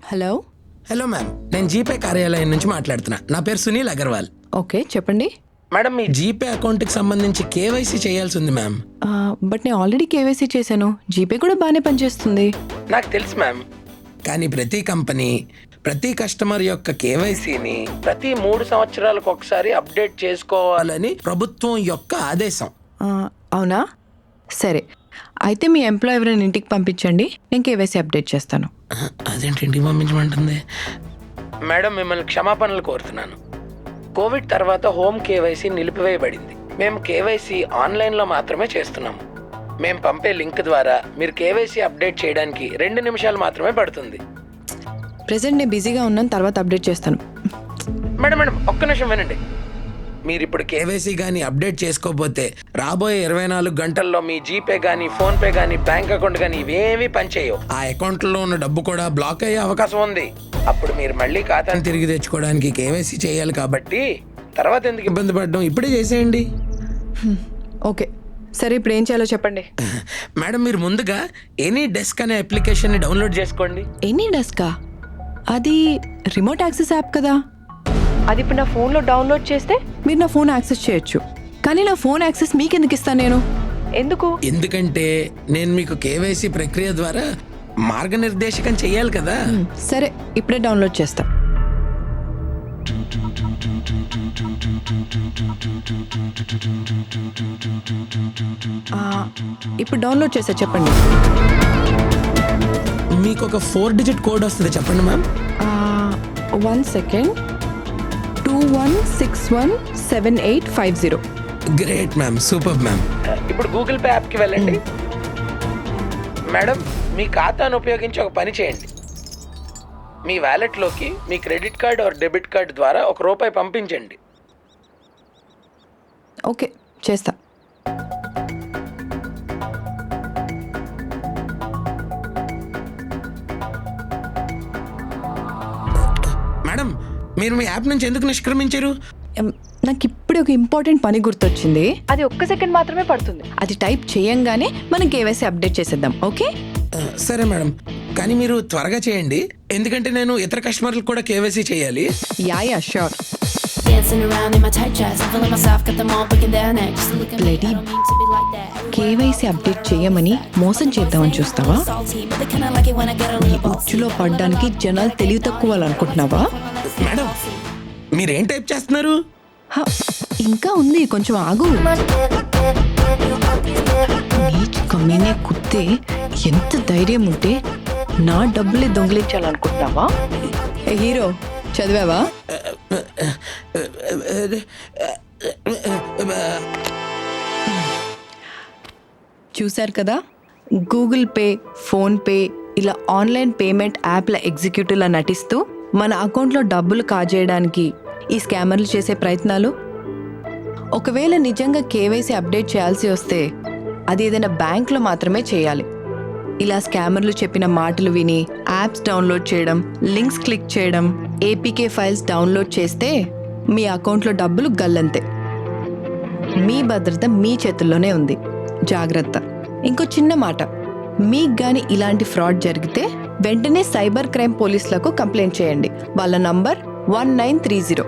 Hello. Hello ma'am, నేను GPay కార్యాలయం నుంచి మాట్లాడుతున్నా. నా పేరు సునీల్ అగర్వాల్. ఓకే, చెప్పండి. మేడం, మీ జీపే అకౌంట్కి సంబంధించి కేవైసీ చేయాల్సి ఉంది మ్యామ్. బట్ నేను ఆల్రెడీ కేవైసీ చేశాను. జీపే కూడా బాగానే పనిచేస్తుంది. నాకు తెలుసు మ్యామ్, కానీ ప్రతి కంపెనీ ప్రతి కస్టమర్ యొక్క కేవైసీని ప్రతి 3 సంవత్సరాలకు ఒకసారి అప్డేట్ చేసుకోవాలని ప్రభుత్వం యొక్క ఆదేశం. అవునా? సరే, అయితే మీ ఎంప్లాయ్ ఎవరైనా ఇంటికి పంపించండి, నేను కేవైసీ అప్డేట్ చేస్తాను. అదేంటి ఇంటికి పంపించమంటుంది? మేడం, మిమ్మల్ని క్షమాపణలు కోరుతున్నాను. కోవిడ్ తర్వాత హోమ్ కేవైసీ నిలిపివేయబడింది. మేము కేవైసీ ఆన్లైన్లో మాత్రమే చేస్తున్నాము. మేము పంపే లింక్ ద్వారా మీరు కేవైసీ అప్డేట్ చేయడానికి 2 నిమిషాలు మాత్రమే పడుతుంది. ప్రెసెంట్ నేను బిజీగా ఉన్నాను, తర్వాత అప్డేట్ చేస్తాను. మేడం ఒక్క నిమిషం వినండి. మీరు ఇప్పుడు కేవైసీ కానీ అప్డేట్ చేసుకోకపోతే రాబోయే 24 గంటల్లో మీ జీపే కానీ ఫోన్పే కానీ బ్యాంక్ అకౌంట్ కానీ ఇవేమీ పనిచేయవు. ఆ అకౌంట్లో ఉన్న డబ్బు కూడా బ్లాక్ అయ్యే అవకాశం ఉంది. అప్పుడు మీరు మళ్ళీ ఖాతాను తిరిగి తెచ్చుకోవడానికి కేవైసీ చేయాలి. కాబట్టి తర్వాత ఎందుకు ఇబ్బంది పడడం, ఇప్పుడే చేసేయండి. ఓకే, సరే, ఇప్పుడు ఏం చేయాలో చెప్పండి. మేడం, మీరు ముందుగా ఎనీ డెస్క్ అనే అప్లికేషన్ని డౌన్లోడ్ చేసుకోండి. ఎనీ డెస్కా? అది రిమోట్ యాక్సెస్ యాప్ కదా. అది ఇప్పుడు నా ఫోన్లో డౌన్లోడ్ చేస్తే మీరు నా ఫోన్ యాక్సెస్ చేయొచ్చు. కానీ నా ఫోన్ యాక్సెస్ మీకు ఎందుకు ఇస్తాను నేను? ఎందుకు? ఎందుకంటే నేను మీకు కేవైసీ ప్రక్రియ ద్వారా మార్గనిర్దేశకం చెయ్యాలి కదా. సరే, ఇప్పుడే డౌన్లోడ్ చేస్తా. ఇప్పుడు డౌన్లోడ్ చేసా, చెప్పండి. మీకు ఒక 4 డిజిట్ కోడ్ వస్తుంది, చెప్పండి ma'am. 1 second. 21617850. Great ma'am, super ma'am. ఇప్పుడు గూగుల్ పే యాప్కి వెళ్ళండి. మేడం, మీ ఖాతాను ఉపయోగించి ఒక పని చేయండి. మీ వ్యాలెట్లోకి మీ credit card or debit card ద్వారా ₹1 పంపించండి. ఓకే, చేస్తా. మేడం, మీరు మీ యాప్ నుంచి ఎందుకు నిష్క్రమించారు? నాకు ఇప్పుడే ఒక ఇంపార్టెంట్ పని గుర్తొచ్చింది. అది 1 సెకండ్ మాత్రమే పడుతుంది. అది టైప్ చేయంగానే మనం కేవైసీ అప్డేట్ చేసేద్దాం. ఓకే? సరే మేడం, కానీ మీరు త్వరగా చేయండి, ఎందుకంటే నేను ఇతర కస్టమర్లకు కూడా కేవైసీ చేయాలి. Yeah sure. కేవైసీ అప్డేట్ చేయమని మోసం చేద్దామని చూస్తావా? ఈ ఉచ్చులో పడ్డానికి జనాలు తెలివి తక్కువ అనుకుంటున్నావా? మేడం, మీరేం టైప్ చేస్తున్నారు? ఇంకా ఉంది, కొంచెం ఆగు. నీచ్ కమ్మీనే కుత్తే, ఎంత ధైర్యం ఉంటే నా డబ్బులే దొంగిలించాలనుకుంటున్నావా? ఏ హీరో, చదివావా? చూశారు కదా, గూగుల్ పే, ఫోన్పే ఇలా ఆన్లైన్ పేమెంట్ యాప్ల ఎగ్జిక్యూటివ్లా నటిస్తూ మన అకౌంట్లో డబ్బులు కాజేయడానికి ఈ స్కామర్లు చేసే ప్రయత్నాలు. ఒకవేళ నిజంగా కేవైసీ అప్డేట్ చేయాల్సి వస్తే అది ఏదైనా బ్యాంక్లో మాత్రమే చేయాలి. ఇలా స్కామర్లు చెప్పిన మాటలు విని యాప్స్ డౌన్లోడ్ చేయడం, లింక్స్ క్లిక్ చేయడం, ఏపీకే ఫైల్స్ డౌన్లోడ్ చేస్తే మీ అకౌంట్లో డబ్బులు గల్లంతే. మీ భద్రత మీ చేతుల్లోనే ఉంది, జాగ్రత్త. ఇంకో చిన్న మాట, మీకు కానీ ఇలాంటి ఫ్రాడ్ జరిగితే వెంటనే సైబర్ క్రైమ్ పోలీసులకు కంప్లైంట్ చేయండి. వాళ్ళ నంబర్ 1930.